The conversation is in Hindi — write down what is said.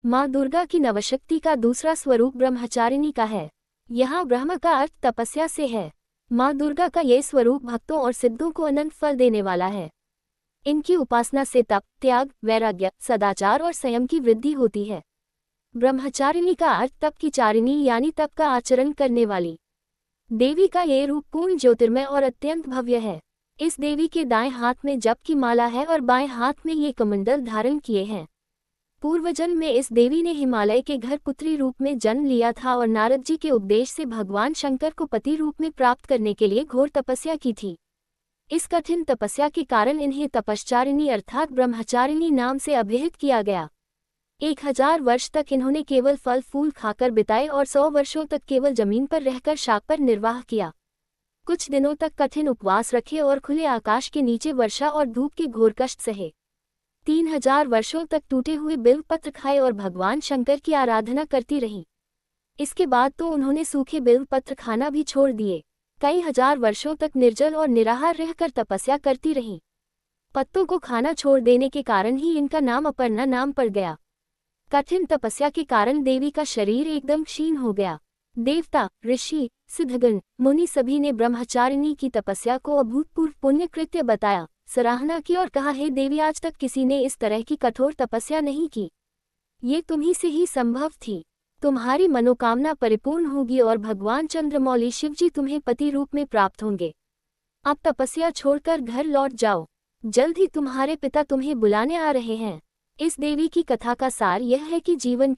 माँ दुर्गा की नवशक्ति का दूसरा स्वरूप ब्रह्मचारिणी का है। यहाँ ब्रह्म का अर्थ तपस्या से है। माँ दुर्गा का ये स्वरूप भक्तों और सिद्धों को अनंत फल देने वाला है। इनकी उपासना से तप, त्याग, वैराग्य, सदाचार और संयम की वृद्धि होती है। ब्रह्मचारिणी का अर्थ तप की चारिणी यानी तप का आचरण करने वाली। देवी का ये रूप पूर्ण ज्योतिर्मय और अत्यंत भव्य है। इस देवी के दाएं हाथ में जप की माला है और बाएं हाथ में ये कमंडल धारण किए हैं। पूर्वजन्म में इस देवी ने हिमालय के घर पुत्री रूप में जन्म लिया था और नारद जी के उपदेश से भगवान शंकर को पति रूप में प्राप्त करने के लिए घोर तपस्या की थी। इस कठिन तपस्या के कारण इन्हें तपश्चारिणी अर्थात ब्रह्मचारिणी नाम से अभिहित किया गया। 1000 वर्ष तक इन्होंने केवल फल फूल खाकर बिताए और 100 वर्षों तक केवल जमीन पर रहकर शाक पर निर्वाह किया। कुछ दिनों तक कठिन उपवास रखे और खुले आकाश के नीचे वर्षा और धूप के घोर कष्ट सहे। 3000 वर्षों तक टूटे हुए बिल्व पत्र खाए और भगवान शंकर की आराधना करती रहीं। इसके बाद तो उन्होंने सूखे बिल्व पत्र खाना भी छोड़ दिए। कई हजार वर्षों तक निर्जल और निराहार रहकर तपस्या करती रहीं। पत्तों को खाना छोड़ देने के कारण ही इनका नाम अपर्णा नाम पड़ गया। कठिन तपस्या के कारण देवी का शरीर एकदम क्षीण हो गया। देवता, ऋषि, सिद्धगण, मुनि सभी ने ब्रह्मचारिणी की तपस्या को अभूतपूर्व पुण्य कृत्य बताया, सराहना की और कहा, हे देवी, आज तक किसी ने इस तरह की कठोर तपस्या नहीं की। ये तुम्ही से ही संभव थी। तुम्हारी मनोकामना परिपूर्ण होगी और भगवान चंद्रमौली शिवजी तुम्हें पति रूप में प्राप्त होंगे। अब तपस्या छोड़कर घर लौट जाओ। जल्द ही तुम्हारे पिता तुम्हें बुलाने आ रहे हैं। इस देवी की कथा का सार यह है कि जीवन